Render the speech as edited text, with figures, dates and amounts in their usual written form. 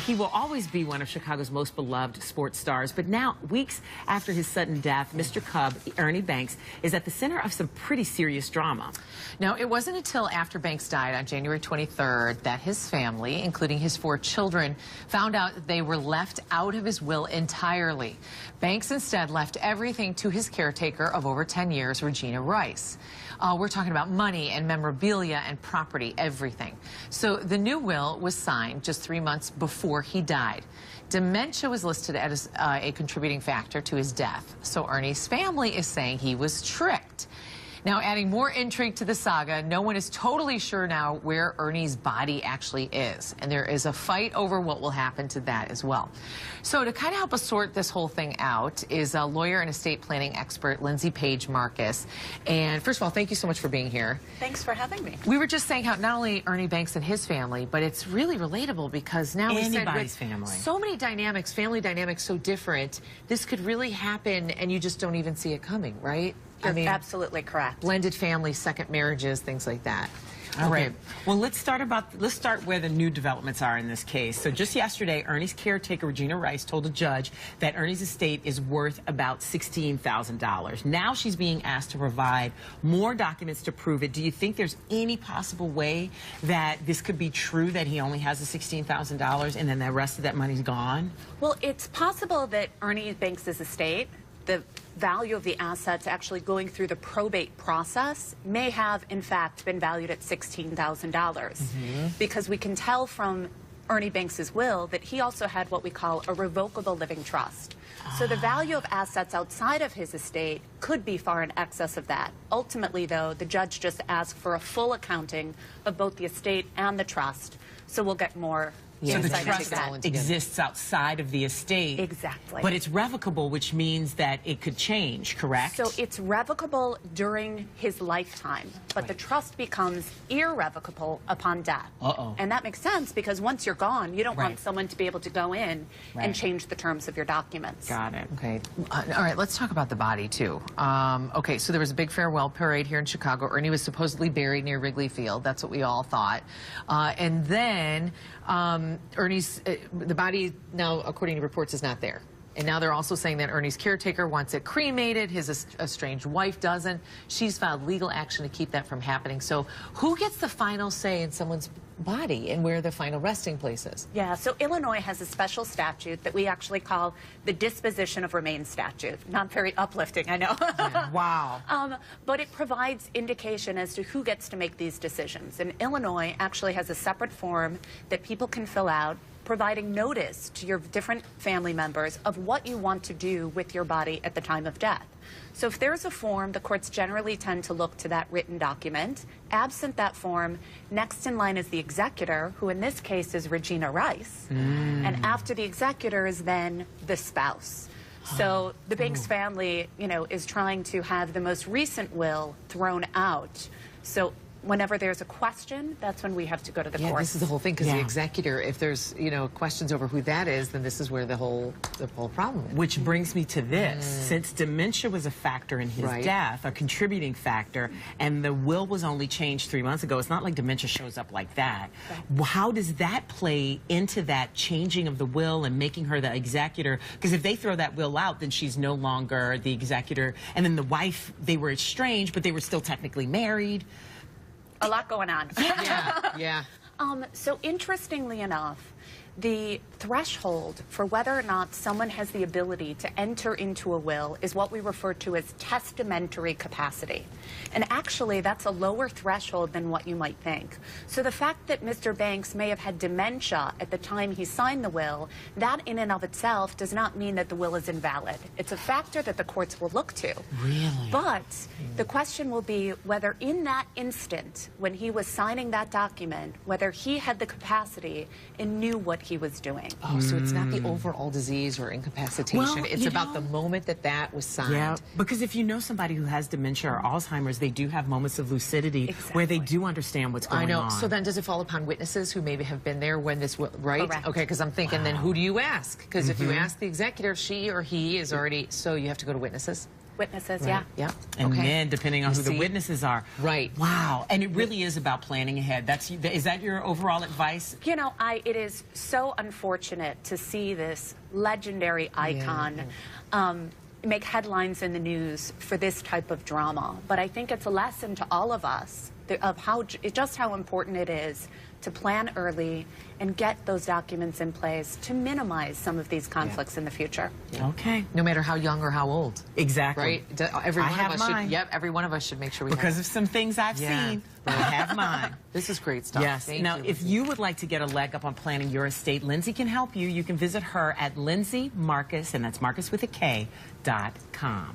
he will always be one of Chicago's most beloved sports stars. But now, weeks after his sudden death, Mr. Cub, Ernie Banks, is at the center of some pretty serious drama. Now, it wasn't until after Banks died on January 23rd that his family, including his 4 children, found out that they were left out of his will entirely. Banks instead left everything to his caretaker of over 10 years, Regina Rice. We're talking about money and memorabilia and property, everything. So the new will was signed just 3 months before he died. Dementia was listed as a contributing factor to his death. So Ernie's family is saying he was tricked. Now, adding more intrigue to the saga, no one is totally sure now where Ernie's body actually is. And there is a fight over what will happen to that as well. So to kind of help us sort this whole thing out is a lawyer and estate planning expert, Lindsey Markus. And first of all, thank you so much for being here. Thanks for having me. We were just saying how not only Ernie Banks and his family, but it's really relatable because now anybody's family. So many dynamics, family dynamics so different, this could really happen and you just don't even see it coming, right? You're absolutely correct. Blended families, second marriages, things like that. All right. Well, let's start where the new developments are in this case. So just yesterday, Ernie's caretaker, Regina Rice, told a judge that Ernie's estate is worth about $16,000. Now she's being asked to provide more documents to prove it. Do you think there's any possible way that this could be true, that he only has the $16,000 and then the rest of that money's gone? Well, it's possible that Ernie Banks' estate, the value of the assets actually going through the probate process, may have, in fact, been valued at $16,000. Because we can tell from Ernie Banks' will that he also had what we call a revocable living trust. So the value of assets outside of his estate could be far in excess of that. Ultimately, though, the judge just asked for a full accounting of both the estate and the trust. So we'll get more. So the trust exists outside of the estate. Exactly. But it's revocable, which means that it could change, correct? So it's revocable during his lifetime, but the trust becomes irrevocable upon death. And that makes sense because once you're gone, you don't want someone to be able to go in and change the terms of your documents. Got it. Okay. All right, let's talk about the body, too. Okay, so there was a big farewell parade here in Chicago. Ernie was supposedly buried near Wrigley Field. That's what we all thought. And then Ernie's, the body now, according to reports, is not there. And now they're also saying that Ernie's caretaker wants it cremated. His estranged wife doesn't. She's filed legal action to keep that from happening. So who gets the final say in someone's body and where the final resting place is? Yeah, so Illinois has a special statute that we actually call the disposition of remains statute. Not very uplifting, I know. Wow. But it provides indication as to who gets to make these decisions. And Illinois actually has a separate form that people can fill out, providing notice to your different family members of what you want to do with your body at the time of death. So if there's a form, the courts generally tend to look to that written document. Absent that form, next in line is the executor, who in this case is Regina Rice. And after the executor is then the spouse. So the Banks family, you know, is trying to have the most recent will thrown out. So whenever there's a question, that's when we have to go to the court. This is the whole thing, because the executor, if there's, you know, questions over who that is, then this is where the whole problem is. Which brings me to this. Since dementia was a factor in his death, a contributing factor, and the will was only changed 3 months ago, it's not like dementia shows up like that. How does that play into that changing of the will and making her the executor? Because if they throw that will out, then she's no longer the executor. And then the wife, they were estranged, but they were still technically married. A lot going on. So interestingly enough, the threshold for whether or not someone has the ability to enter into a will is what we refer to as testamentary capacity. And actually, that's a lower threshold than what you might think. So the fact that Mr. Banks may have had dementia at the time he signed the will, that in and of itself does not mean that the will is invalid. It's a factor that the courts will look to. Really? But the question will be whether in that instant, when he was signing that document, whether he had the capacity and knew what he was doing. Oh, so it's not the overall disease or incapacitation. Well, it's about the moment that that was signed. Yeah, because if you know somebody who has dementia or Alzheimer's, they do have moments of lucidity where they do understand what's going on. I know. So then does it fall upon witnesses who maybe have been there when this, right? Correct. Okay, because I'm thinking then who do you ask? Because if you ask the executor, she or he is already, so you have to go to witnesses? Witnesses, Right. yeah. And Okay. then, depending on You who the see? witnesses are. Right. Wow. And it really is about planning ahead. Is that your overall advice? You know, it is so unfortunate to see this legendary icon make headlines in the news for this type of drama. But I think it's a lesson to all of us of just how important it is to plan early and get those documents in place to minimize some of these conflicts in the future. Okay. No matter how young or how old. Exactly. Right? Every I one have of us mine. should. Yep. Every one of us should make sure we Because have. of some things I've seen, I have mine. This is great stuff. Yes. Thank Now, you, if Lindsey. you would like to get a leg up on planning your estate, Lindsey can help you. You can visit her at lindseymarkus, and that's Marcus with a K.com.